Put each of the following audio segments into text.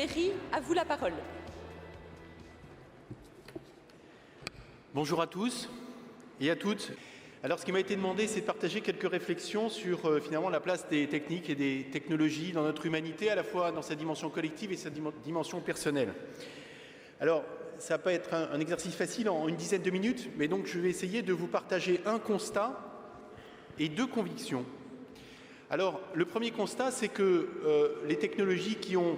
Zeri, à vous la parole. Bonjour à tous et à toutes. Alors, ce qui m'a été demandé, c'est de partager quelques réflexions sur finalement la place des techniques et des technologies dans notre humanité, à la fois dans sa dimension collective et sa dimension personnelle. Alors, ça va pas être un exercice facile en une dizaine de minutes, mais donc je vais essayer de vous partager un constat et deux convictions. Alors, le premier constat, c'est que les technologies qui ont,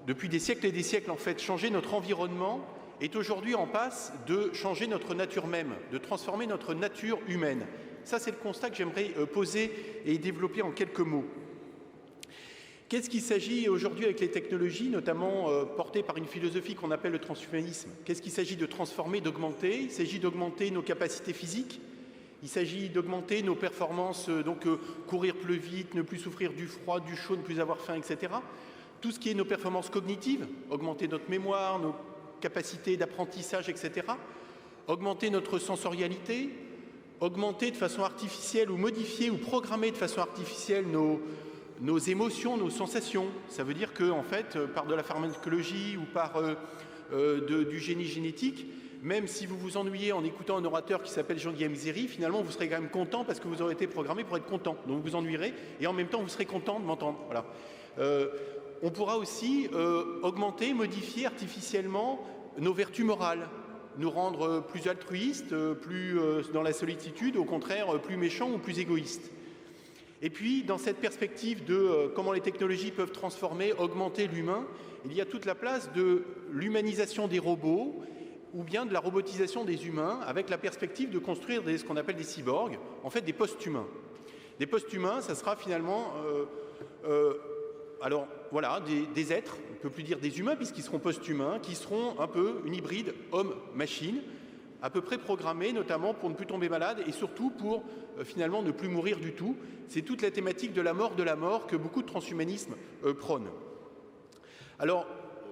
depuis des siècles et des siècles, en fait, changé notre environnement, est aujourd'hui en passe de changer notre nature même, de transformer notre nature humaine. Ça, c'est le constat que j'aimerais poser et développer en quelques mots. Qu'est-ce qu'il s'agit aujourd'hui avec les technologies, notamment portées par une philosophie qu'on appelle le transhumanisme? Qu'est-ce qu'il s'agit de transformer, d'augmenter? Il s'agit d'augmenter nos capacités physiques, il s'agit d'augmenter nos performances, donc courir plus vite, ne plus souffrir du froid, du chaud, ne plus avoir faim, etc. Tout ce qui est nos performances cognitives, augmenter notre mémoire, nos capacités d'apprentissage, etc. Augmenter notre sensorialité, augmenter de façon artificielle ou modifier ou programmer de façon artificielle nos émotions, nos sensations. Ça veut dire que, en fait, par de la pharmacologie ou par du génie génétique, même si vous vous ennuyez en écoutant un orateur qui s'appelle Jean-Guillaume Zeri, finalement, vous serez quand même content parce que vous aurez été programmé pour être content. Donc vous vous ennuierez et en même temps, vous serez content de m'entendre. Voilà. On pourra aussi augmenter, modifier artificiellement nos vertus morales, nous rendre plus altruistes, plus dans la solitude, au contraire, plus méchants ou plus égoïstes. Et puis, dans cette perspective de comment les technologies peuvent transformer, augmenter l'humain, il y a toute la place de l'humanisation des robots ou bien de la robotisation des humains avec la perspective de construire ce qu'on appelle des cyborgs, en fait des post-humains. Des post-humains, ça sera finalement alors voilà, des êtres, on ne peut plus dire des humains puisqu'ils seront post-humains, qui seront un peu une hybride homme-machine, à peu près programmés notamment pour ne plus tomber malade et surtout pour finalement ne plus mourir du tout. C'est toute la thématique de la mort que beaucoup de transhumanisme prônent. Alors,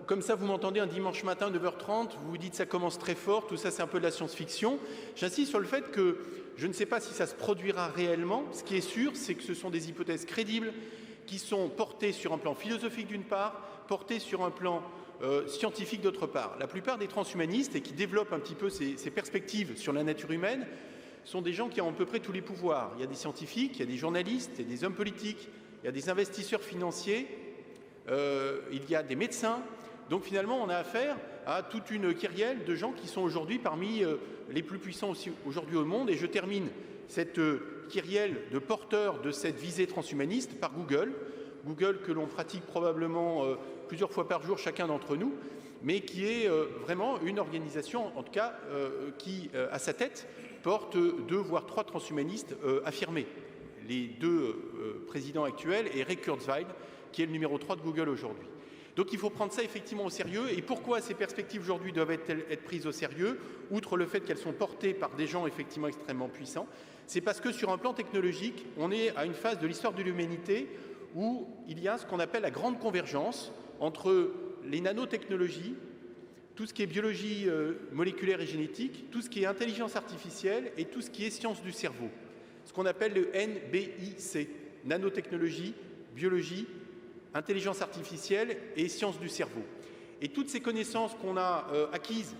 comme ça vous m'entendez un dimanche matin 9h30, vous vous dites ça commence très fort, tout ça c'est un peu de la science-fiction. J'insiste sur le fait que je ne sais pas si ça se produira réellement. Ce qui est sûr, c'est que ce sont des hypothèses crédibles qui sont portées sur un plan philosophique d'une part, portées sur un plan scientifique d'autre part. La plupart des transhumanistes, et qui développent un petit peu ces perspectives sur la nature humaine, sont des gens qui ont à peu près tous les pouvoirs. Il y a des scientifiques, il y a des journalistes, il y a des hommes politiques, il y a des investisseurs financiers, il y a des médecins. Donc finalement, on a affaire à toute une kyrielle de gens qui sont aujourd'hui parmi les plus puissants aussi aujourd'hui au monde. Et je termine cette kyrielle de porteurs de cette visée transhumaniste par Google. Google que l'on pratique probablement plusieurs fois par jour chacun d'entre nous, mais qui est vraiment une organisation, en tout cas, qui, à sa tête, porte 2 voire 3 transhumanistes affirmés. Les 2 présidents actuels et Ray Kurzweil, qui est le numéro 3 de Google aujourd'hui. Donc il faut prendre ça effectivement au sérieux. Et pourquoi ces perspectives aujourd'hui doivent être prises au sérieux, outre le fait qu'elles sont portées par des gens effectivement extrêmement puissants? C'est parce que sur un plan technologique, on est à une phase de l'histoire de l'humanité où il y a ce qu'on appelle la grande convergence entre les nanotechnologies, tout ce qui est biologie moléculaire et génétique, tout ce qui est intelligence artificielle et tout ce qui est science du cerveau. Ce qu'on appelle le NBIC, nanotechnologie, biologie, intelligence artificielle et sciences du cerveau. Et toutes ces connaissances qu'on a acquises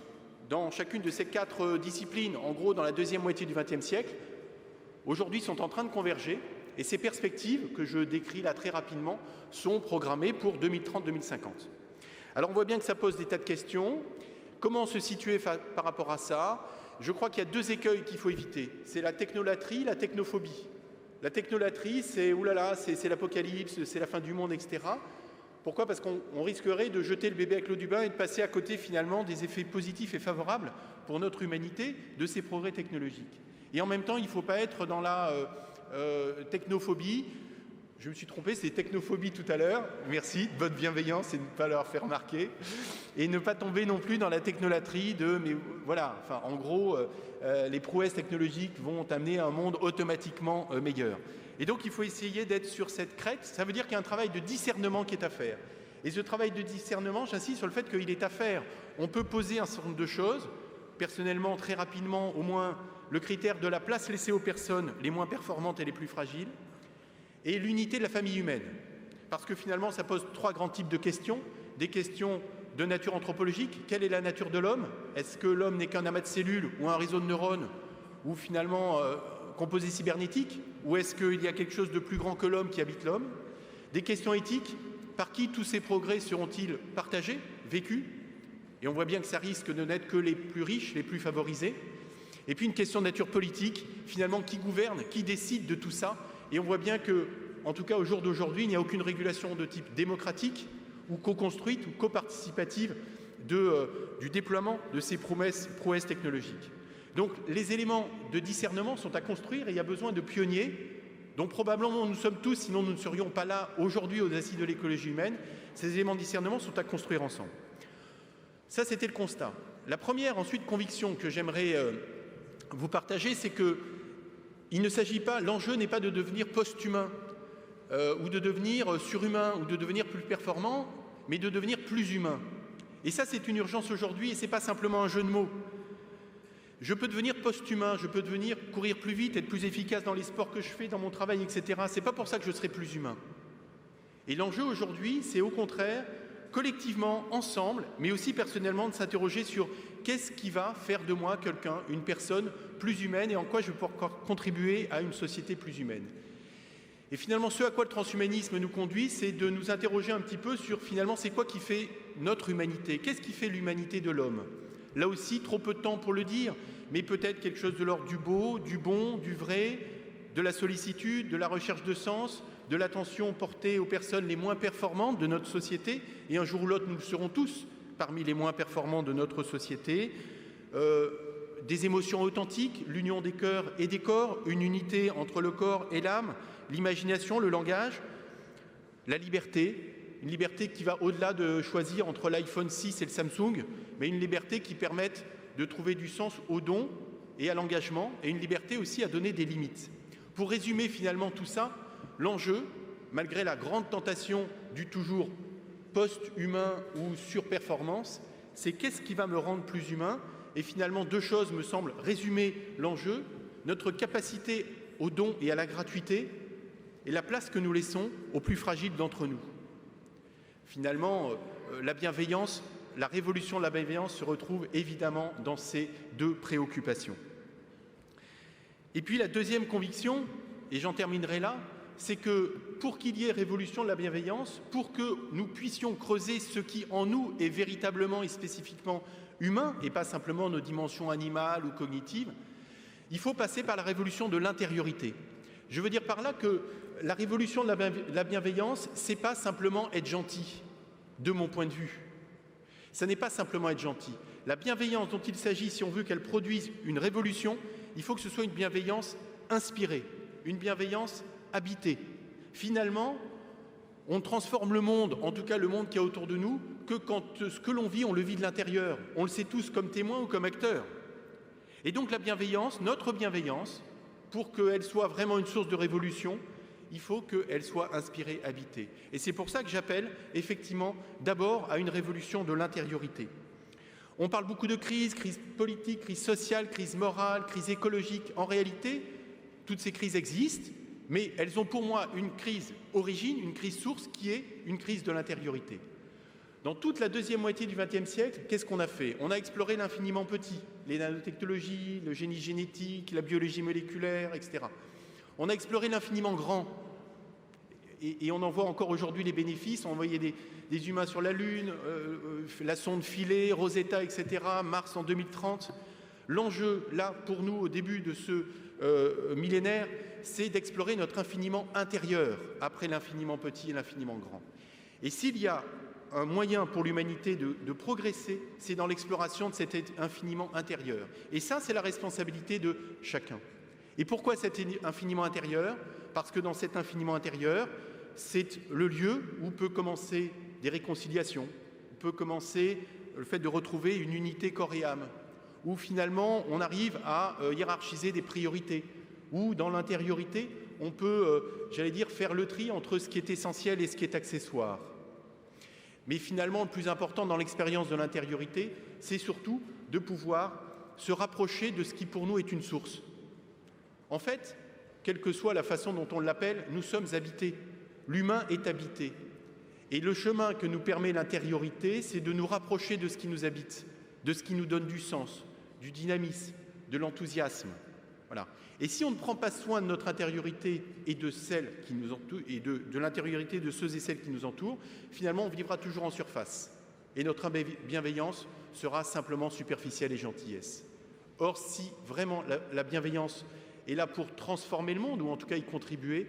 dans chacune de ces 4 disciplines, en gros dans la deuxième moitié du XXe siècle, aujourd'hui sont en train de converger. Et ces perspectives, que je décris là très rapidement, sont programmées pour 2030-2050. Alors on voit bien que ça pose des tas de questions. Comment se situer par rapport à ça? Je crois qu'il y a 2 écueils qu'il faut éviter. C'est la technolatrie, la technophobie. La technolatrie, c'est oulala, c'est l'apocalypse, c'est la fin du monde, etc. Pourquoi? Parce qu'on risquerait de jeter le bébé avec l'eau du bain et de passer à côté finalement des effets positifs et favorables pour notre humanité de ces progrès technologiques. Et en même temps, il ne faut pas être dans la technophobie. Je me suis trompé, c'est technophobie tout à l'heure. Merci de votre bienveillance et de ne pas leur faire remarquer. Et ne pas tomber non plus dans la technolatrie mais voilà, enfin, en gros, les prouesses technologiques vont amener un monde automatiquement meilleur. Et donc, il faut essayer d'être sur cette crête. Ça veut dire qu'il y a un travail de discernement qui est à faire. Et ce travail de discernement, j'insiste sur le fait qu'il est à faire. On peut poser un certain nombre de choses. Personnellement, très rapidement, au moins, le critère de la place laissée aux personnes les moins performantes et les plus fragiles, et l'unité de la famille humaine. parce que finalement ça pose trois grands types de questions. Des questions de nature anthropologique. Quelle est la nature de l'homme? Est-ce que l'homme n'est qu'un amas de cellules ou un réseau de neurones ou finalement composé cybernétique? Ou est-ce qu'il y a quelque chose de plus grand que l'homme qui habite l'homme? Des questions éthiques. Par qui tous ces progrès seront-ils partagés, vécus? Et on voit bien que ça risque de n'être que les plus riches, les plus favorisés. Et puis une question de nature politique. Finalement, qui gouverne? Qui décide de tout ça? Et on voit bien que, en tout cas au jour d'aujourd'hui, il n'y a aucune régulation de type démocratique ou co-construite ou co-participative du déploiement de ces prouesses technologiques. Donc les éléments de discernement sont à construire et il y a besoin de pionniers dont probablement nous sommes tous, sinon nous ne serions pas là aujourd'hui aux Assises de l'écologie humaine. Ces éléments de discernement sont à construire ensemble. Ça, c'était le constat. La première, ensuite, conviction que j'aimerais vous partager, c'est qu'il ne s'agit pas, l'enjeu n'est pas de devenir post-humain ou de devenir surhumain ou de devenir plus performant, mais de devenir plus humain. Et ça, c'est une urgence aujourd'hui et ce n'est pas simplement un jeu de mots. Je peux devenir post-humain, je peux devenir courir plus vite, être plus efficace dans les sports que je fais, dans mon travail, etc. Ce n'est pas pour ça que je serai plus humain. Et l'enjeu aujourd'hui, c'est au contraire, collectivement, ensemble, mais aussi personnellement, de s'interroger sur qu'est-ce qui va faire de moi quelqu'un, une personne plus humaine et en quoi je vais pouvoir contribuer à une société plus humaine. Et finalement, ce à quoi le transhumanisme nous conduit, c'est de nous interroger un petit peu sur finalement c'est quoi qui fait notre humanité? Qu'est-ce qui fait l'humanité de l'homme? Là aussi, trop peu de temps pour le dire, mais peut-être quelque chose de l'ordre du beau, du bon, du vrai, de la sollicitude, de la recherche de sens, de l'attention portée aux personnes les moins performantes de notre société, et un jour ou l'autre, nous le serons tous parmi les moins performants de notre société, des émotions authentiques, l'union des cœurs et des corps, une unité entre le corps et l'âme, l'imagination, le langage, la liberté, une liberté qui va au-delà de choisir entre l'iPhone 6 et le Samsung, mais une liberté qui permette de trouver du sens au don et à l'engagement, et une liberté aussi à donner des limites. Pour résumer finalement tout ça, l'enjeu, malgré la grande tentation du toujours post-humain ou surperformance, c'est qu'est-ce qui va me rendre plus humain? Et finalement, deux choses me semblent résumer l'enjeu, notre capacité au don et à la gratuité, et la place que nous laissons aux plus fragiles d'entre nous. Finalement, la bienveillance, la révolution de la bienveillance se retrouve évidemment dans ces deux préoccupations. Et puis la deuxième conviction, et j'en terminerai là, c'est que pour qu'il y ait révolution de la bienveillance, pour que nous puissions creuser ce qui en nous est véritablement et spécifiquement humain, et pas simplement nos dimensions animales ou cognitives, il faut passer par la révolution de l'intériorité. Je veux dire par là que la révolution de la bienveillance, c'est pas simplement être gentil, de mon point de vue. Ça n'est pas simplement être gentil. La bienveillance dont il s'agit, si on veut qu'elle produise une révolution, il faut que ce soit une bienveillance inspirée, une bienveillance habitée. Finalement, on transforme le monde, en tout cas le monde qui est autour de nous, que quand ce que l'on vit, on le vit de l'intérieur. On le sait tous comme témoins ou comme acteurs. Et donc la bienveillance, notre bienveillance, pour qu'elle soit vraiment une source de révolution, il faut qu'elle soit inspirée, habitée. Et c'est pour ça que j'appelle effectivement d'abord à une révolution de l'intériorité. On parle beaucoup de crise politique, crise sociale, crise morale, crise écologique. En réalité, toutes ces crises existent, mais elles ont pour moi une crise origine, une crise source qui est une crise de l'intériorité. Dans toute la deuxième moitié du XXe siècle, qu'est-ce qu'on a fait? On a exploré l'infiniment petit, les nanotechnologies, le génie génétique, la biologie moléculaire, etc. On a exploré l'infiniment grand, et on en voit encore aujourd'hui les bénéfices. On a envoyé des humains sur la Lune, la sonde Philae, Rosetta, etc., Mars en 2030. L'enjeu, là, pour nous, au début de ce millénaire, c'est d'explorer notre infiniment intérieur, après l'infiniment petit et l'infiniment grand. Et s'il y a un moyen pour l'humanité de progresser, c'est dans l'exploration de cet infiniment intérieur. Et ça, c'est la responsabilité de chacun. Et pourquoi cet infiniment intérieur? Parce que dans cet infiniment intérieur, c'est le lieu où peut commencer des réconciliations, où peut commencer le fait de retrouver une unité corps et âme, où finalement on arrive à hiérarchiser des priorités, où dans l'intériorité, on peut, j'allais dire, faire le tri entre ce qui est essentiel et ce qui est accessoire. Mais finalement, le plus important dans l'expérience de l'intériorité, c'est surtout de pouvoir se rapprocher de ce qui pour nous est une source. En fait, quelle que soit la façon dont on l'appelle, nous sommes habités. L'humain est habité. Et le chemin que nous permet l'intériorité, c'est de nous rapprocher de ce qui nous habite, de ce qui nous donne du sens, du dynamisme, de l'enthousiasme. Voilà. Et si on ne prend pas soin de notre intériorité et de celle qui nous entoure, et de l'intériorité de ceux et celles qui nous entourent, finalement, on vivra toujours en surface. Et notre bienveillance sera simplement superficielle et gentillesse. Or, si vraiment la bienveillance est là pour transformer le monde, ou en tout cas y contribuer,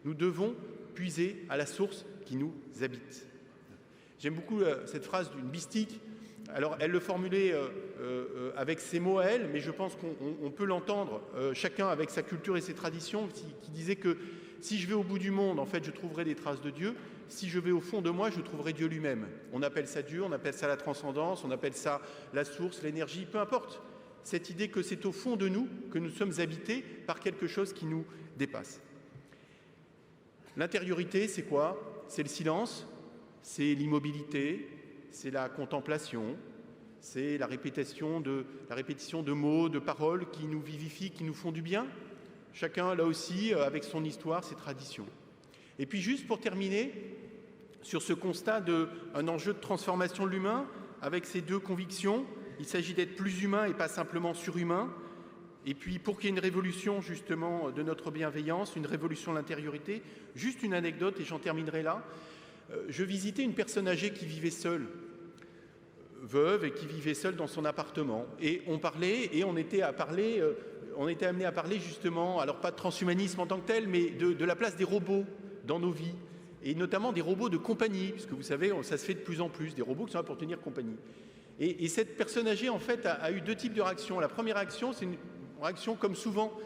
nous devons puiser à la source qui nous habite. J'aime beaucoup cette phrase d'une mystique. Alors, elle le formulait avec ses mots à elle, mais je pense qu'on peut l'entendre, chacun avec sa culture et ses traditions, qui disait que si je vais au bout du monde, en fait, je trouverai des traces de Dieu. Si je vais au fond de moi, je trouverai Dieu lui-même. On appelle ça Dieu, on appelle ça la transcendance, on appelle ça la source, l'énergie, peu importe. Cette idée que c'est au fond de nous que nous sommes habités par quelque chose qui nous dépasse. L'intériorité, c'est quoi? C'est le silence, c'est l'immobilité, c'est la contemplation, c'est la répétition de mots, de paroles qui nous vivifient, qui nous font du bien. Chacun, là aussi, avec son histoire, ses traditions. Et puis juste pour terminer, sur ce constat d'un enjeu de transformation de l'humain, avec ces deux convictions, il s'agit d'être plus humain et pas simplement surhumain. Et puis pour qu'il y ait une révolution justement de notre bienveillance, une révolution de l'intériorité, juste une anecdote et j'en terminerai là. Je visitais une personne âgée qui vivait seule, veuve, et qui vivait seule dans son appartement. Et on parlait, et on était amené à parler justement, alors pas de transhumanisme en tant que tel, mais de la place des robots dans nos vies, et notamment des robots de compagnie, puisque vous savez, ça se fait de plus en plus, des robots qui sont là pour tenir compagnie. Et cette personne âgée, en fait, a eu deux types de réactions. La première réaction, c'est une réaction, comme souvent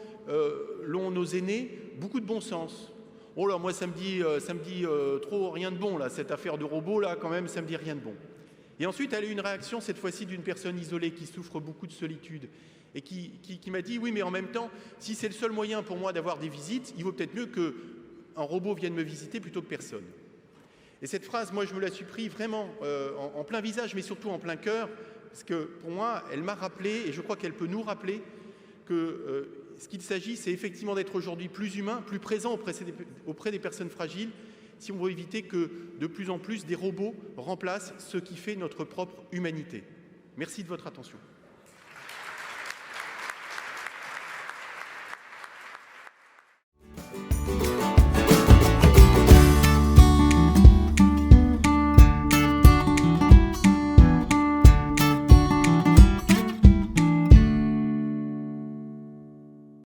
l'ont nos aînés, beaucoup de bon sens. Oh là, moi, ça me dit trop rien de bon, là, cette affaire de robot, là, quand même, ça me dit rien de bon. Et ensuite, elle a eu une réaction, cette fois-ci, d'une personne isolée qui souffre beaucoup de solitude et qui m'a dit, oui, mais en même temps, si c'est le seul moyen pour moi d'avoir des visites, il vaut peut-être mieux qu'un robot vienne me visiter plutôt que personne. Et cette phrase, moi, je me la suis pris vraiment en plein visage, mais surtout en plein cœur, parce que pour moi, elle m'a rappelé, et je crois qu'elle peut nous rappeler, que ce qu'il s'agit, c'est effectivement d'être aujourd'hui plus humain, plus présent auprès des personnes fragiles, si on veut éviter que de plus en plus des robots remplacent ce qui fait notre propre humanité. Merci de votre attention.